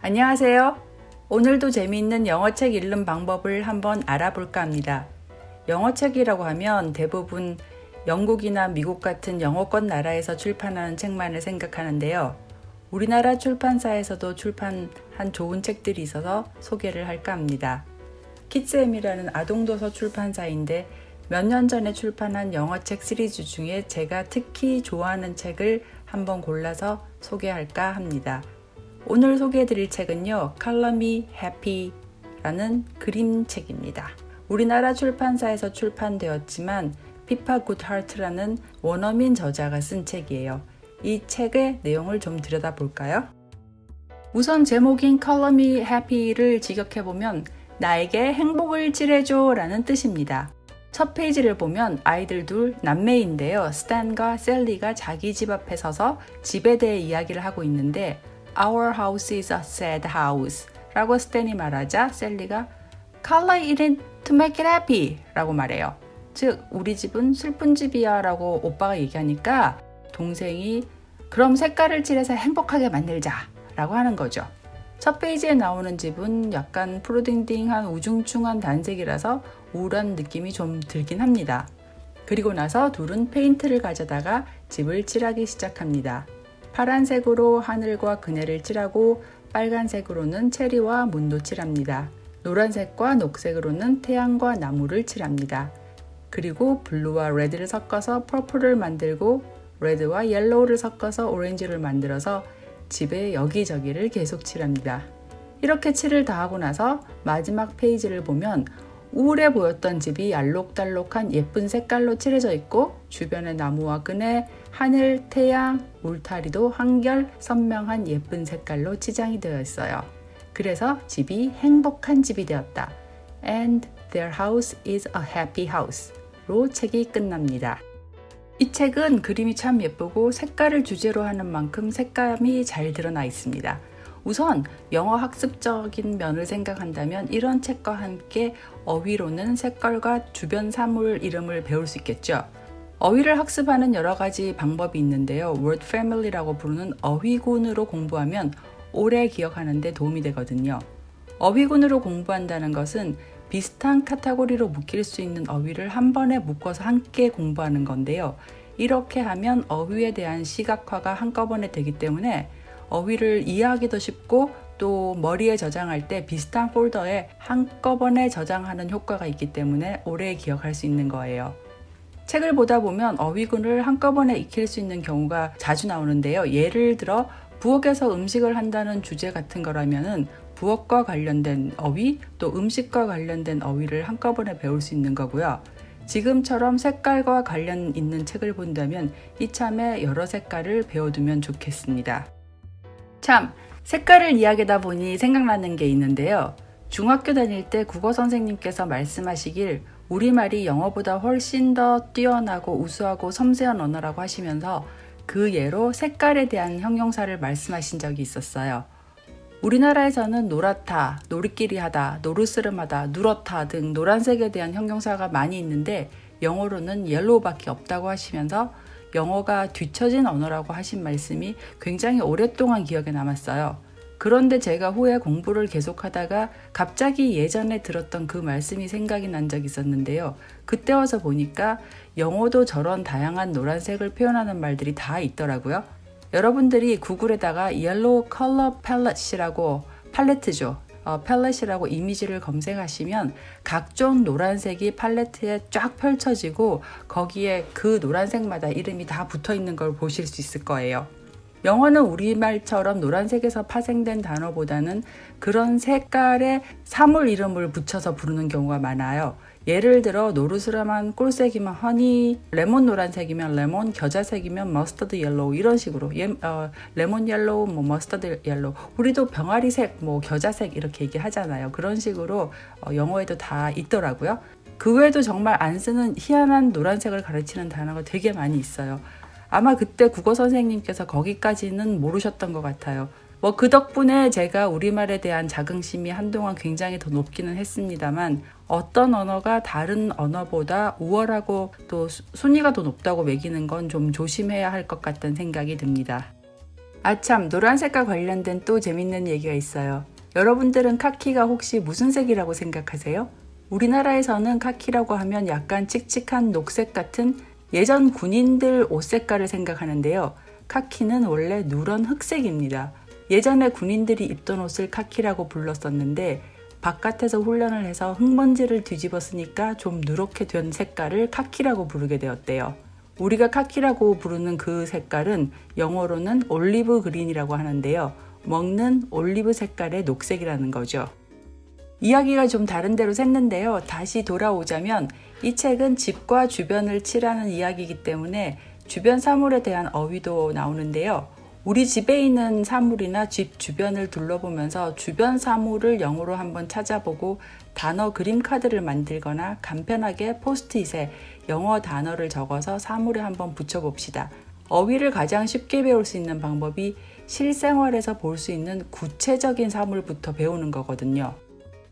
안녕하세요. 오늘도 재미있는 영어책 읽는 방법을 한번 알아볼까 합니다. 영어책이라고 하면 대부분 영국이나 미국 같은 영어권 나라에서 출판하는 책만을 생각하는데요. 우리나라 출판사에서도 출판한 좋은 책들이 있어서 소개를 할까 합니다. 키즈엠이라는 아동도서 출판사인데 몇 년 전에 출판한 영어책 시리즈 중에 제가 특히 좋아하는 책을 한번 골라서 소개할까 합니다. 오늘 소개해드릴 책은요, Color Me Happy라는 그림책입니다. 우리나라 출판사에서 출판되었지만 피파 굿하트라는 원어민 저자가 쓴 책이에요. 이 책의 내용을 좀 들여다볼까요? 우선 제목인 Color Me Happy를 직역해보면 나에게 행복을 칠해줘 라는 뜻입니다. 첫 페이지를 보면 아이들 둘 남매인데요. 스탠과 셀리가 자기 집 앞에 서서 집에 대해 이야기를 하고 있는데 Our house is a sad house 라고 스탠이 말하자 셀리가 Color it in to make it happy 라고 말해요. 즉 우리 집은 슬픈 집이야 라고 오빠가 얘기하니까 동생이 그럼 색깔을 칠해서 행복하게 만들자 라고 하는 거죠. 첫 페이지에 나오는 집은 약간 푸르딩딩한 우중충한 단색이라서 우울한 느낌이 좀 들긴 합니다. 그리고 나서 둘은 페인트를 가져다가 집을 칠하기 시작합니다. 파란색으로 하늘과 그네를 칠하고 빨간색으로는 체리와 문도 칠합니다. 노란색과 녹색으로는 태양과 나무를 칠합니다. 그리고 블루와 레드를 섞어서 퍼플을 만들고 레드와 옐로우를 섞어서 오렌지를 만들어서 집의 여기저기를 계속 칠합니다. 이렇게 칠을 다 하고 나서 마지막 페이지를 보면 우울해 보였던 집이 알록달록한 예쁜 색깔로 칠해져 있고 주변에 나무와 그네, 하늘, 태양, 울타리도 한결 선명한 예쁜 색깔로 치장이 되어 있어요. 그래서 집이 행복한 집이 되었다. And their house is a happy house 로 책이 끝납니다. 이 책은 그림이 참 예쁘고 색깔을 주제로 하는 만큼 색감이 잘 드러나 있습니다. 우선 영어 학습적인 면을 생각한다면 이런 책과 함께 어휘로는 색깔과 주변 사물 이름을 배울 수 있겠죠. 어휘를 학습하는 여러 가지 방법이 있는데요. Word Family라고 부르는 어휘군으로 공부하면 오래 기억하는 데 도움이 되거든요. 어휘군으로 공부한다는 것은 비슷한 카테고리로 묶일 수 있는 어휘를 한 번에 묶어서 함께 공부하는 건데요. 이렇게 하면 어휘에 대한 시각화가 한꺼번에 되기 때문에 어휘를 이해하기도 쉽고 또 머리에 저장할 때 비슷한 폴더에 한꺼번에 저장하는 효과가 있기 때문에 오래 기억할 수 있는 거예요. 책을 보다 보면 어휘군을 한꺼번에 익힐 수 있는 경우가 자주 나오는데요. 예를 들어 부엌에서 음식을 한다는 주제 같은 거라면은 부엌과 관련된 어휘 또 음식과 관련된 어휘를 한꺼번에 배울 수 있는 거고요. 지금처럼 색깔과 관련 있는 책을 본다면 이참에 여러 색깔을 배워두면 좋겠습니다. 참, 색깔을 이야기하다 보니 생각나는 게 있는데요. 중학교 다닐 때 국어 선생님께서 말씀하시길 우리말이 영어보다 훨씬 더 뛰어나고 우수하고 섬세한 언어라고 하시면서 그 예로 색깔에 대한 형용사를 말씀하신 적이 있었어요. 우리나라에서는 노랗다, 노릇끼리 하다, 노르스름하다, 누렇다 등 노란색에 대한 형용사가 많이 있는데 영어로는 옐로우밖에 없다고 하시면서 영어가 뒤처진 언어라고 하신 말씀이 굉장히 오랫동안 기억에 남았어요. 그런데 제가 후에 공부를 계속하다가 갑자기 예전에 들었던 그 말씀이 생각이 난 적이 있었는데요. 그때 와서 보니까 영어도 저런 다양한 노란색을 표현하는 말들이 다 있더라고요. 여러분들이 구글에다가 Yellow Color Palette이라고 팔레트죠. 팔렛이라고 이미지를 검색하시면 각종 노란색이 팔레트에 쫙 펼쳐지고 거기에 그 노란색마다 이름이 다 붙어 있는 걸 보실 수 있을 거예요. 영어는 우리말처럼 노란색에서 파생된 단어보다는 그런 색깔의 사물 이름을 붙여서 부르는 경우가 많아요. 예를 들어 노르스름한 꼴색이면 허니, 레몬 노란색이면 레몬, 겨자색이면 머스터드 옐로우 이런 식으로 레몬 옐로우, 머스터드 옐로우 우리도 병아리색, 겨자색 이렇게 얘기하잖아요. 그런 식으로 영어에도 다 있더라고요. 그 외에도 정말 안 쓰는 희한한 노란색을 가르치는 단어가 되게 많이 있어요. 아마 그때 국어 선생님께서 거기까지는 모르셨던 것 같아요. 그 덕분에 제가 우리말에 대한 자긍심이 한동안 굉장히 더 높기는 했습니다만 어떤 언어가 다른 언어보다 우월하고 또 순위가 더 높다고 매기는 건 좀 조심해야 할 것 같다는 생각이 듭니다. 아참, 노란색과 관련된 또 재밌는 얘기가 있어요. 여러분들은 카키가 혹시 무슨 색이라고 생각하세요? 우리나라에서는 카키라고 하면 약간 칙칙한 녹색 같은 예전 군인들 옷 색깔을 생각하는데요. 카키는 원래 누런 흑색입니다. 예전에 군인들이 입던 옷을 카키라고 불렀었는데 바깥에서 훈련을 해서 흙먼지를 뒤집어 쓰니까 좀 누렇게 된 색깔을 카키라고 부르게 되었대요. 우리가 카키라고 부르는 그 색깔은 영어로는 올리브 그린이라고 하는데요. 먹는 올리브 색깔의 녹색이라는 거죠. 이야기가 좀 다른 데로 샜는데요. 다시 돌아오자면 이 책은 집과 주변을 칠하는 이야기이기 때문에 주변 사물에 대한 어휘도 나오는데요. 우리 집에 있는 사물이나 집 주변을 둘러보면서 주변 사물을 영어로 한번 찾아보고 단어 그림 카드를 만들거나 간편하게 포스트잇에 영어 단어를 적어서 사물에 한번 붙여봅시다. 어휘를 가장 쉽게 배울 수 있는 방법이 실생활에서 볼 수 있는 구체적인 사물부터 배우는 거거든요.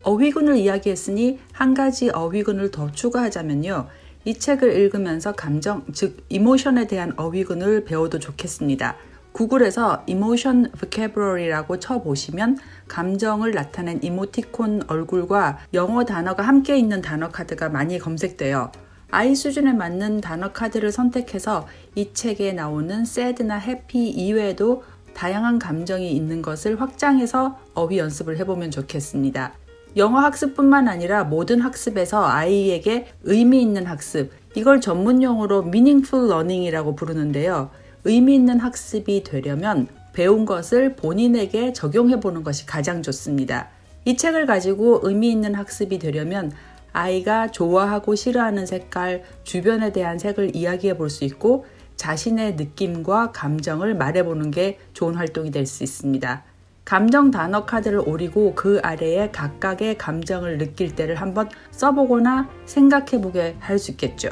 어휘군을 이야기했으니 한 가지 어휘군을 더 추가하자면요. 이 책을 읽으면서 감정, 즉 이모션에 대한 어휘군을 배워도 좋겠습니다. 구글에서 Emotion Vocabulary라고 쳐보시면 감정을 나타낸 이모티콘 얼굴과 영어 단어가 함께 있는 단어 카드가 많이 검색돼요. 아이 수준에 맞는 단어 카드를 선택해서 이 책에 나오는 sad나 happy 이외에도 다양한 감정이 있는 것을 확장해서 어휘 연습을 해보면 좋겠습니다. 영어 학습뿐만 아니라 모든 학습에서 아이에게 의미 있는 학습, 이걸 전문 용어로 meaningful learning이라고 부르는데요. 의미 있는 학습이 되려면 배운 것을 본인에게 적용해 보는 것이 가장 좋습니다. 이 책을 가지고 의미 있는 학습이 되려면 아이가 좋아하고 싫어하는 색깔, 주변에 대한 색을 이야기해 볼 수 있고 자신의 느낌과 감정을 말해 보는 게 좋은 활동이 될 수 있습니다. 감정 단어 카드를 오리고 그 아래에 각각의 감정을 느낄 때를 한번 써보거나 생각해 보게 할 수 있겠죠.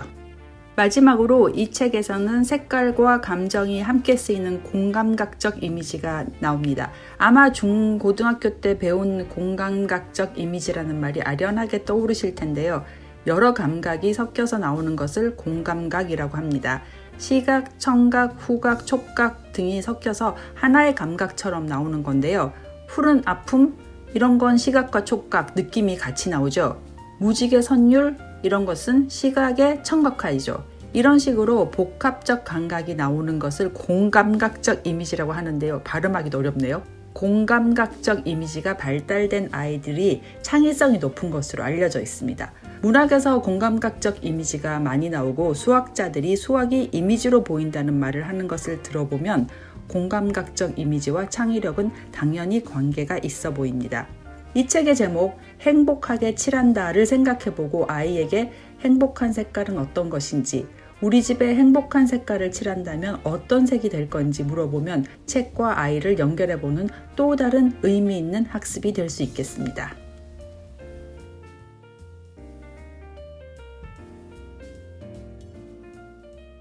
마지막으로 이 책에서는 색깔과 감정이 함께 쓰이는 공감각적 이미지가 나옵니다. 아마 중고등학교 때 배운 공감각적 이미지라는 말이 아련하게 떠오르실 텐데요. 여러 감각이 섞여서 나오는 것을 공감각이라고 합니다. 시각, 청각, 후각, 촉각 등이 섞여서 하나의 감각처럼 나오는 건데요. 푸른 아픔, 이런 건 시각과 촉각, 느낌이 같이 나오죠. 무지개 선율, 이런 것은 시각의 청각화이죠. 이런 식으로 복합적 감각이 나오는 것을 공감각적 이미지라고 하는데요. 발음하기도 어렵네요. 공감각적 이미지가 발달된 아이들이 창의성이 높은 것으로 알려져 있습니다. 문학에서 공감각적 이미지가 많이 나오고 수학자들이 수학이 이미지로 보인다는 말을 하는 것을 들어보면 공감각적 이미지와 창의력은 당연히 관계가 있어 보입니다. 이 책의 제목 행복하게 칠한다를 생각해보고 아이에게 행복한 색깔은 어떤 것인지, 우리 집에 행복한 색깔을 칠한다면 어떤 색이 될 건지 물어보면 책과 아이를 연결해보는 또 다른 의미 있는 학습이 될 수 있겠습니다.